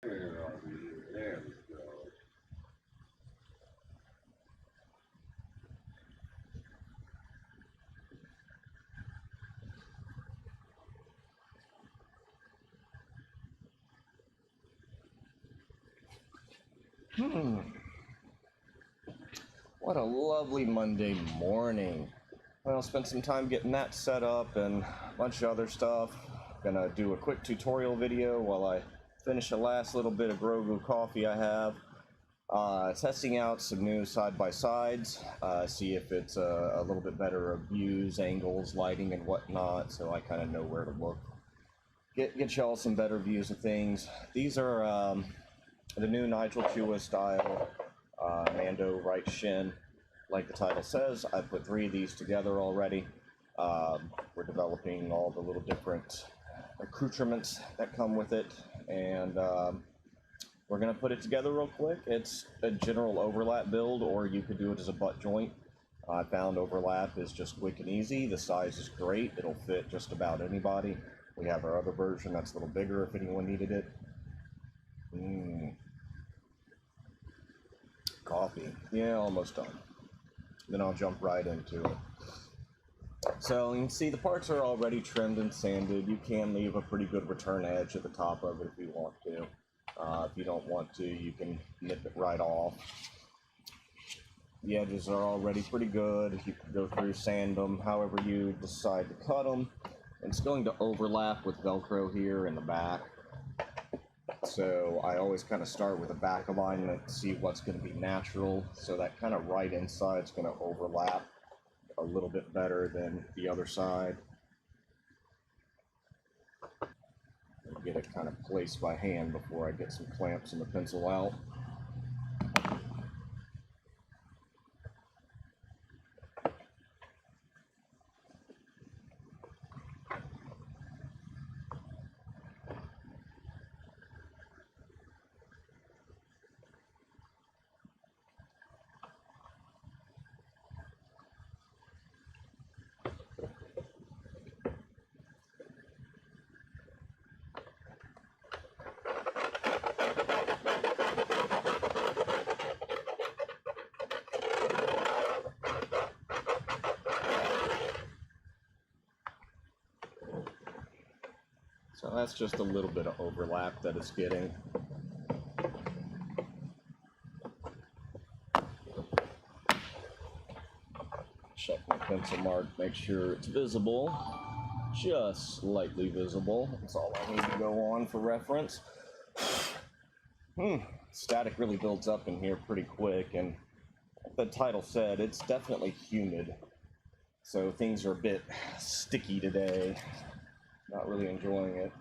There we go. What a lovely Monday morning. Well, spent some time getting that set up and a bunch of other stuff. Gonna do a quick tutorial video while I finish the last little bit of Grogu coffee I have. Testing out some new side-by-sides, see if it's a little bit better of views, angles, lighting, and whatnot, so I kind of know where to look. Get y'all some better views of things. These are the new Nigel Chua style Mando right shin. Like the title says, I put 3 of these together already. We're developing all the little different accoutrements that come with it, and we're going to put it together real quick. It's a general overlap build, or you could do it as a butt joint. I found overlap is just quick and easy. The size is great. It'll fit just about anybody. We have our other version that's a little bigger if anyone needed it. Coffee. Yeah, almost done. Then I'll jump right into it. So you can see the parts are already trimmed and sanded. You can leave a pretty good return edge at the top of it if you want to. If you don't want to, you can nip it right off. The edges are already pretty good. You can go through, sand them, however you decide to cut them. It's going to overlap with Velcro here in the back. So I always kind of start with the back alignment, see what's going to be natural. So that kind of right inside is going to overlap a little bit better than the other side. Get it kind of placed by hand before I get some clamps and the pencil out. So that's just a little bit of overlap that it's getting. Check my pencil mark, make sure it's visible, just slightly visible. That's all I need to go on for reference. Static really builds up in here pretty quick, and like the title said, it's definitely humid. So things are a bit sticky today. Not really enjoying it.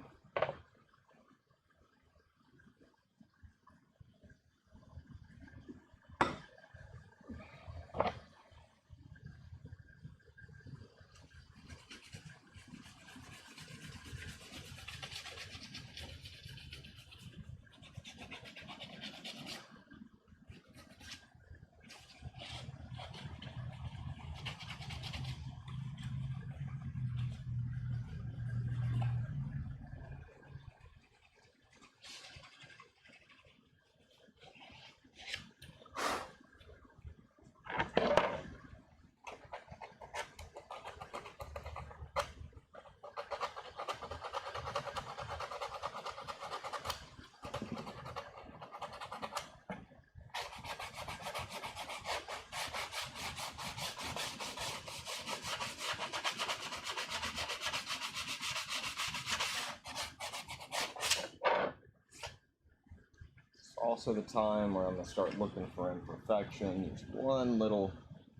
Also the time where I'm going to start looking for imperfection. There's one little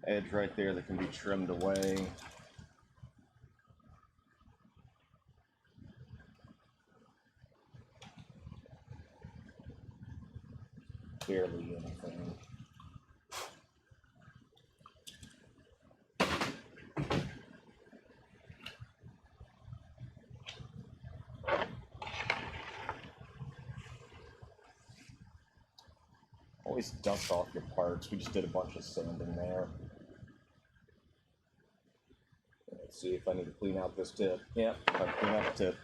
edge right there that can be trimmed away. Barely anything. Always dust off your parts. We just did a bunch of sanding there. Let's see if I need to clean out this tip. Yep, I clean out the tip.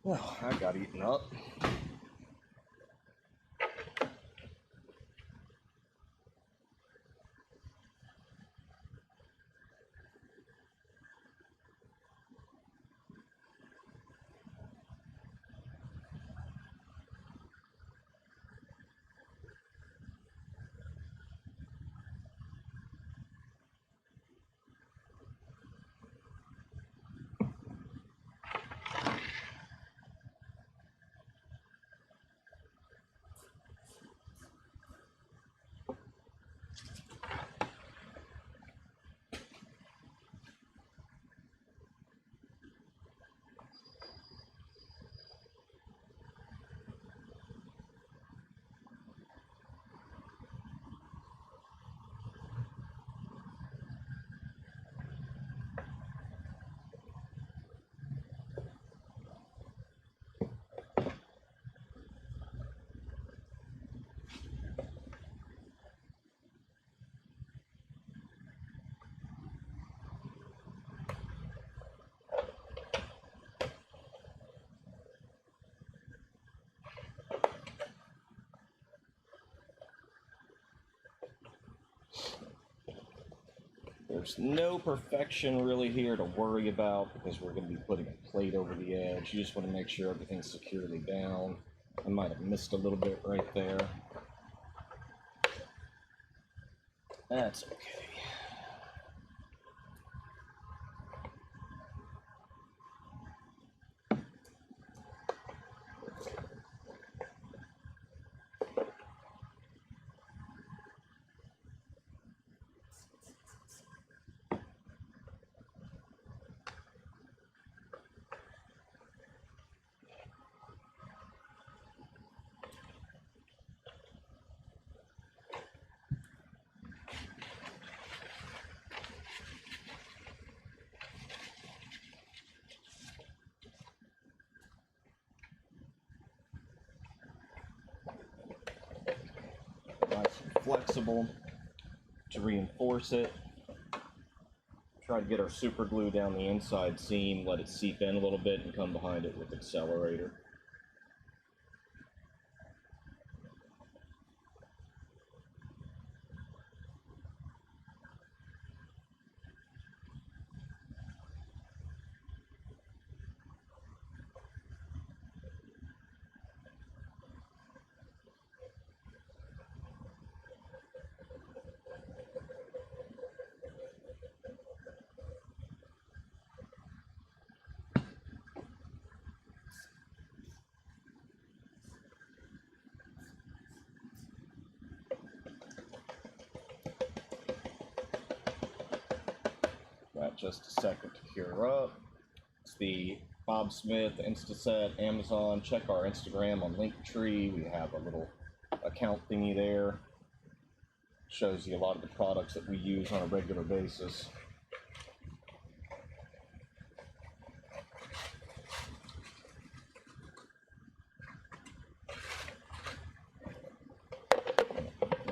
Well, I got eaten up. There's no perfection really here to worry about because we're going to be putting a plate over the edge. You just want to make sure everything's securely down. I might have missed a little bit right there. That's okay. Nice and flexible to reinforce it. Try to get our super glue down the inside seam, let it seep in a little bit, and come behind it with accelerator. Got just a second to cure up. It's the Bob Smith Instaset Amazon. Check our Instagram on Linktree. We have a little account thingy there. Shows you a lot of the products that we use on a regular basis.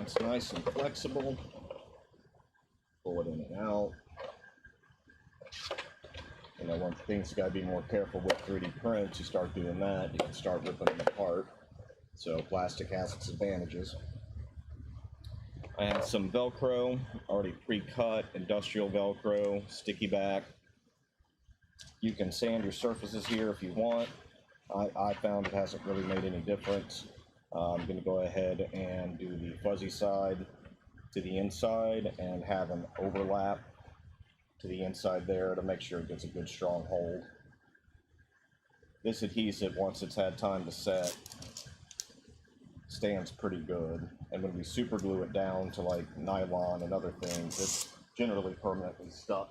It's nice and flexible. Pull it in and out. You know, one thing you gotta be more careful with 3D prints. You start doing that, you can start ripping them apart. So plastic has its advantages. I have some Velcro, already pre-cut, industrial Velcro, sticky back. You can sand your surfaces here if you want. I found it hasn't really made any difference. I'm going to go ahead and do the fuzzy side to the inside and have an overlap to the inside there to make sure it gets a good strong hold. This adhesive, once it's had time to set, stands pretty good. And when we super glue it down to like nylon and other things, it's generally permanently stuck.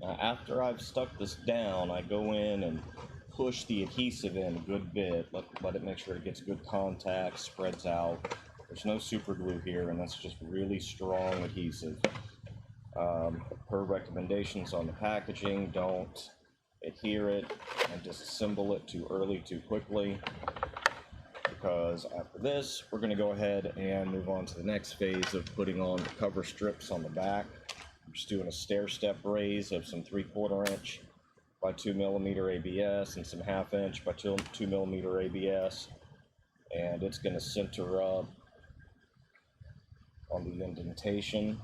After I've stuck this down, I go in and push the adhesive in a good bit, let it make sure it gets good contact, spreads out. There's no super glue here, and that's just really strong adhesive. Per recommendations on the packaging, don't adhere it and disassemble it too early, too quickly, because after this, we're going to go ahead and move on to the next phase of putting on the cover strips on the back. I'm just doing a stair-step raise of some 3/4 inch by 2 millimeter ABS and some 1/2 inch by 2 millimeter ABS, and it's going to center up on the indentation.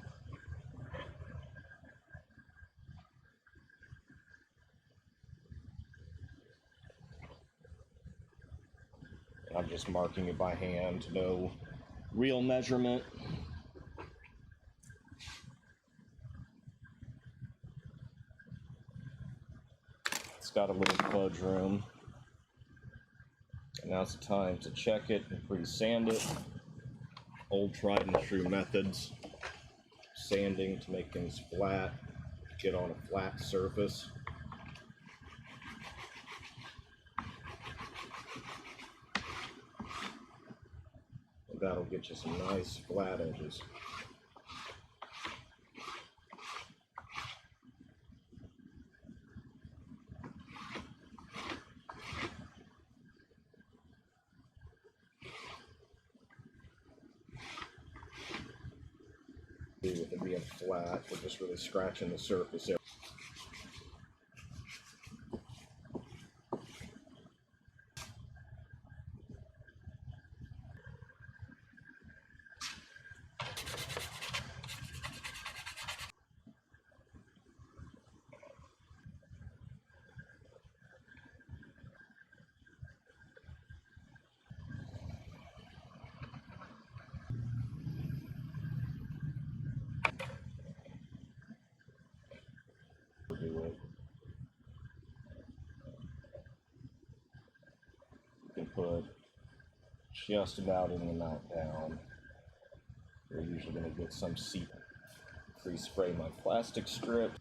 I'm just marking it by hand, no real measurement. It's got a little fudge room. And now's the time to check it and pre-sand it. Old tried and true methods. Sanding to make things flat, get on a flat surface. And that'll get you some nice flat edges. With it being flat, we're just really scratching the surface there. Do it. You can put just about in the amount down. We're usually going to get some seep. Pre-spray my plastic strip.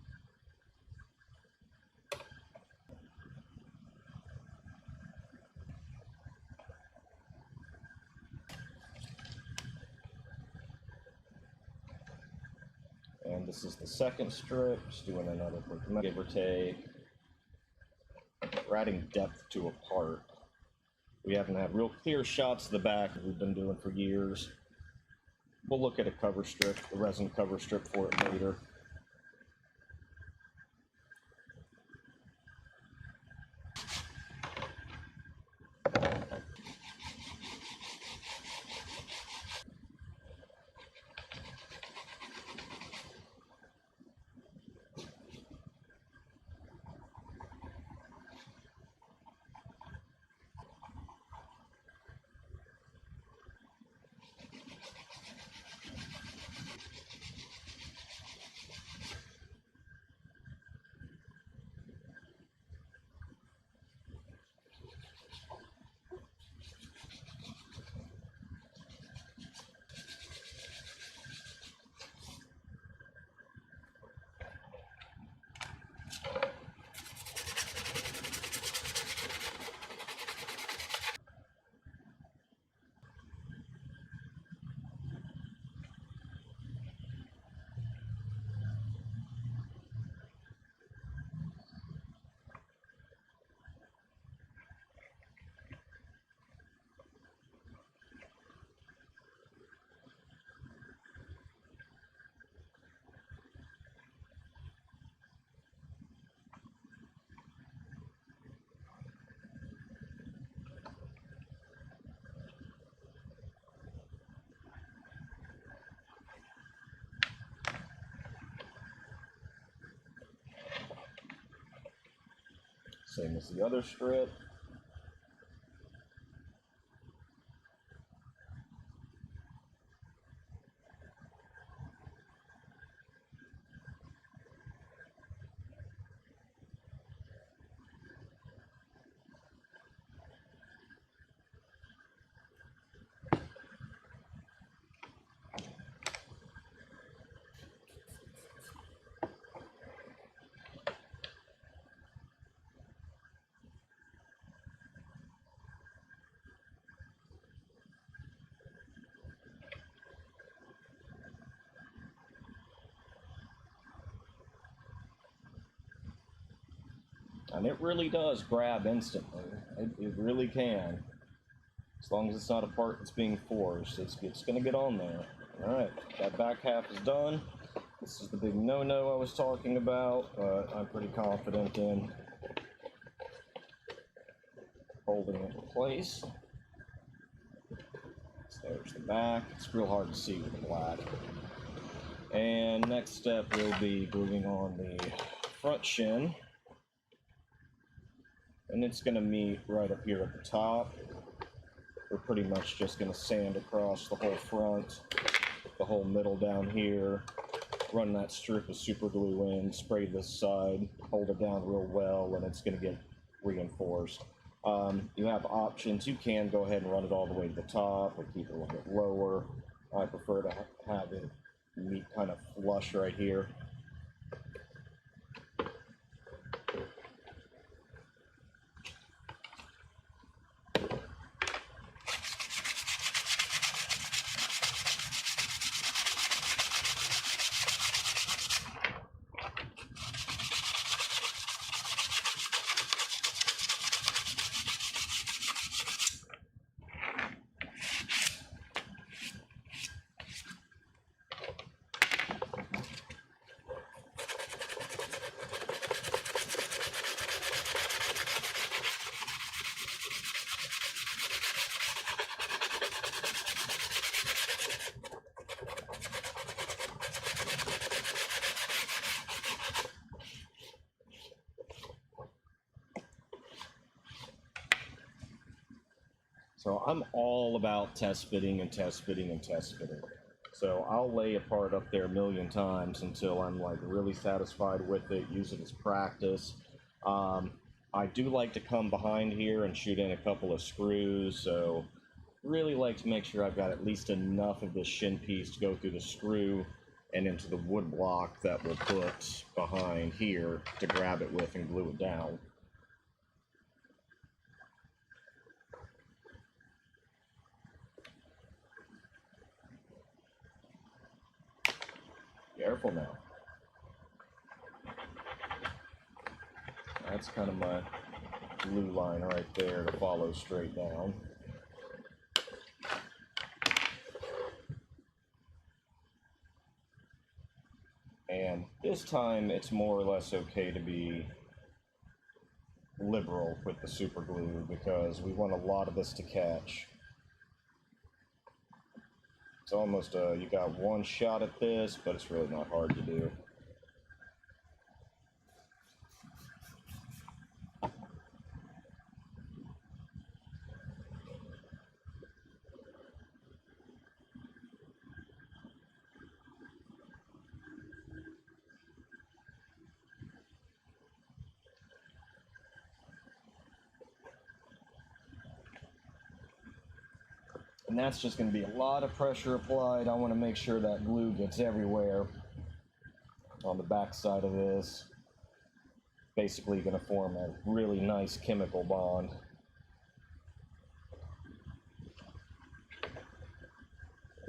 And this is the second strip, just doing another quick, give or take. We're adding depth to a part. We haven't had real clear shots of the back that we've been doing for years. We'll look at a cover strip, the resin cover strip for it later. Same as the other strip. And it really does grab instantly. It really can. As long as it's not a part that's being forced, it's going to get on there. Alright, that back half is done. This is the big no-no I was talking about, but I'm pretty confident in holding it in place. So there's the back. It's real hard to see with the black. And next step will be gluing on the front shin. And it's going to meet right up here at the top. We're pretty much just going to sand across the whole front, the whole middle down here, run that strip of super glue in, spray this side, hold it down real well, and it's going to get reinforced. You have options. You can go ahead and run it all the way to the top or keep it a little bit lower. I prefer to have it meet kind of flush right here. So I'm all about test fitting and test fitting and test fitting. So I'll lay a part up there a million times until I'm like really satisfied with it, use it as practice. I do like to come behind here and shoot in a couple of screws, so really like to make sure I've got at least enough of this shin piece to go through the screw and into the wood block that we'll put behind here to grab it with and glue it down. Careful now. That's kind of my glue line right there to follow straight down. And this time it's more or less okay to be liberal with the super glue because we want a lot of this to catch. It's almost you got one shot at this, but it's really not hard to do. And that's just going to be a lot of pressure applied. I want to make sure that glue gets everywhere on the back side of this. Basically going to form a really nice chemical bond.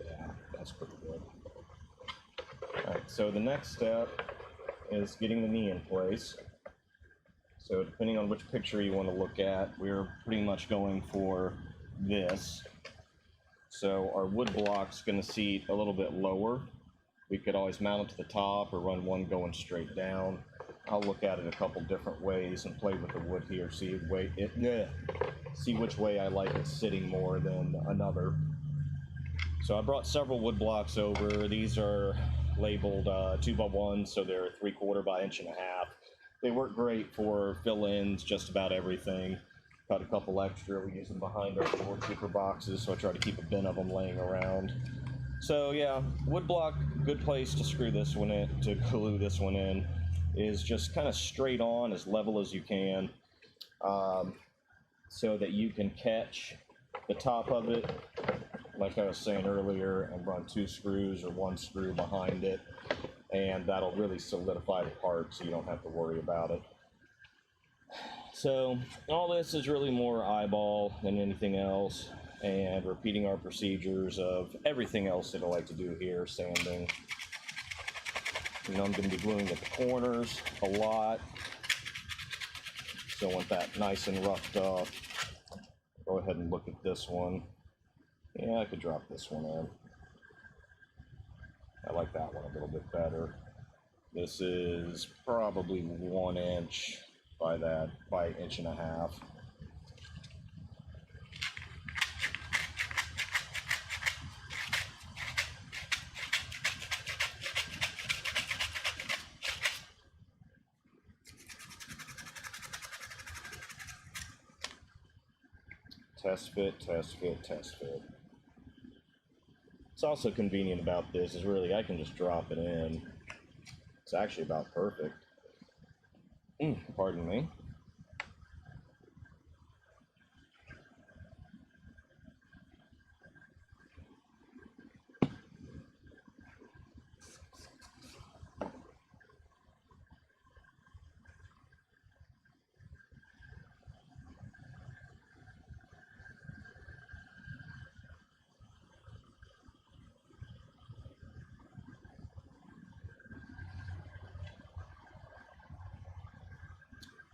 Yeah, that's pretty good. Alright, so the next step is getting the knee in place. So depending on which picture you want to look at, we're pretty much going for this. So our wood block's going to seat a little bit lower. We could always mount it to the top or run one going straight down. I'll look at it a couple different ways and play with the wood here, see which way I like it sitting more than another. So I brought several wood blocks over. These are labeled 2x1, so they're 3/4 by 1.5 inches. They work great for fill-ins, just about everything. Got a couple extra. We use them behind our Shoretrooper boxes, so I try to keep a bin of them laying around. So yeah, wood block, good place to screw this one in, to glue this one in, is just kind of straight on, as level as you can, so that you can catch the top of it, like I was saying earlier, and run 2 screws or 1 screw behind it, and that'll really solidify the part so you don't have to worry about it. So all this is really more eyeball than anything else, and repeating our procedures of everything else that I like to do here, sanding. You know, I'm going to be gluing at the corners a lot. Still want that nice and roughed up. Go ahead and look at this one. Yeah, I could drop this one in. I like that one a little bit better. This is probably 1 inch by 1.5 inches. Test fit, test fit, test fit. It's also convenient about this is really I can just drop it in. It's actually about perfect. Pardon me.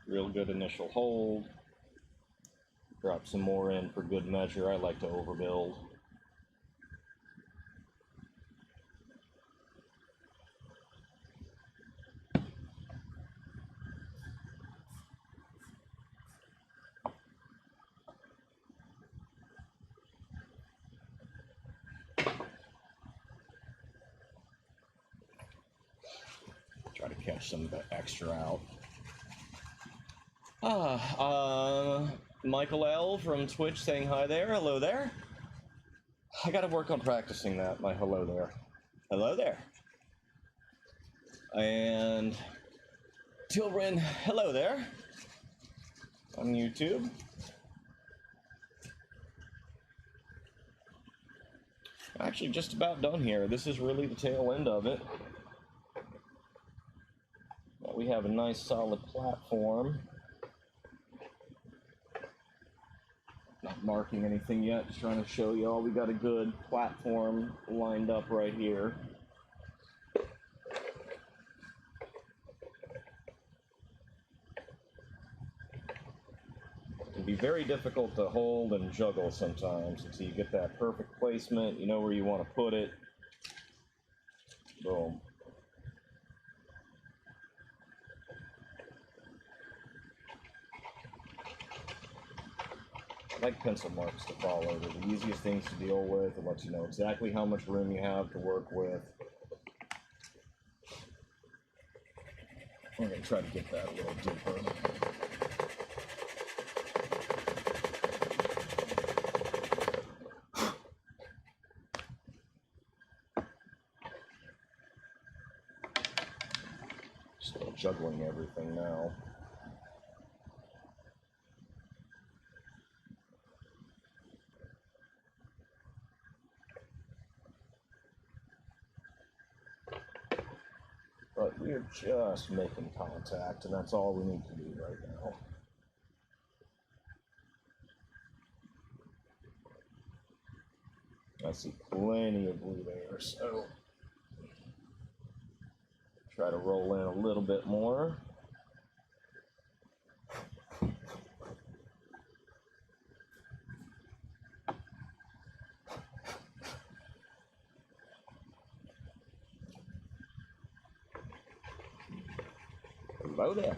Real good initial hold. Drop some more in for good measure. I like to overbuild. Try to catch some of that extra out. Michael L. from Twitch saying hi there. Hello there. I gotta work on practicing that, my hello there. Hello there. And Tilrin, hello there. On YouTube. Actually, just about done here. This is really the tail end of it. We have a nice solid platform. Not marking anything yet, just trying to show you all. We got a good platform lined up right here. It can be very difficult to hold and juggle sometimes until you get that perfect placement, you know where you want to put it. Boom. I like pencil marks to follow. They're the easiest things to deal with. It lets you know exactly how much room you have to work with. I'm going to try to get that a little deeper. Still juggling everything now. But we're just making contact, and that's all we need to do right now. I see plenty of blue there, so try to roll in a little bit more. Hello there.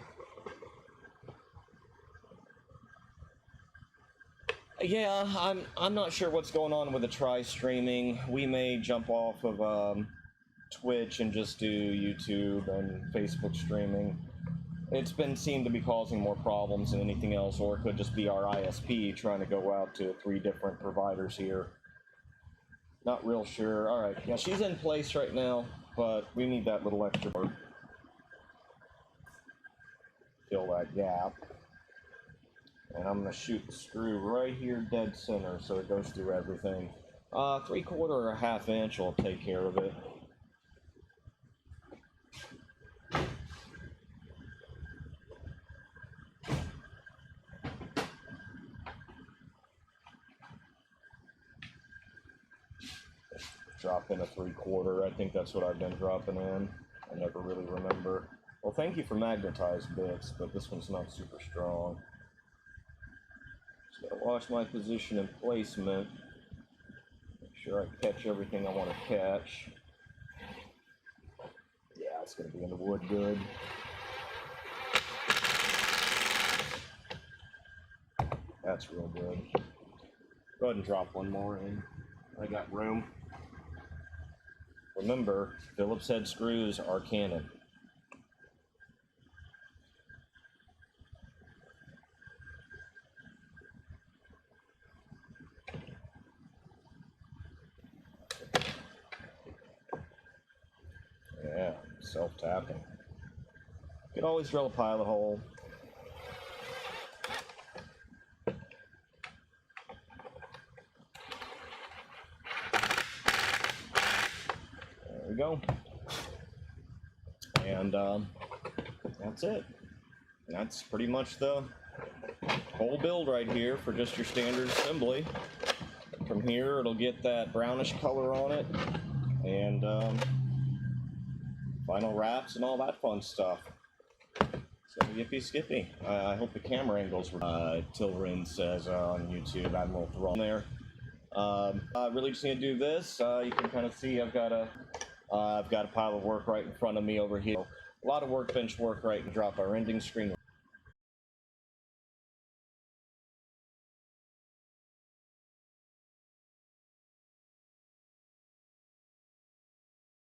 Yeah, I'm not sure what's going on with the tri-streaming. We may jump off of Twitch and just do YouTube and Facebook streaming. It's been seemed to be causing more problems than anything else, or it could just be our ISP trying to go out to 3 different providers here. Not real sure. All right, yeah, she's in place right now, but we need that little extra part. Fill that gap. And I'm going to shoot the screw right here dead center so it goes through everything. 3/4 or 1/2 inch will take care of it. Drop in a 3/4. I think that's what I've been dropping in. I never really remember. Well, thank you for magnetized bits, but this one's not super strong. Just gotta watch my position and placement. Make sure I catch everything I want to catch. Yeah, it's gonna be in the wood good. That's real good. Go ahead and drop one more in. I got room. Remember, Phillips head screws are canon. Yeah, self-tapping. You can always drill a pilot hole. There we go. And that's it. That's pretty much the whole build right here for just your standard assembly. From here, it'll get that brownish color on it, and final wraps and all that fun stuff. So yippee skippy. I hope the camera angles were Tilrin says on YouTube, Admiral Thrawn there. Really just gonna do this. You can kind of see I've got a pile of work right in front of me over here. A lot of workbench work right and drop our ending screen.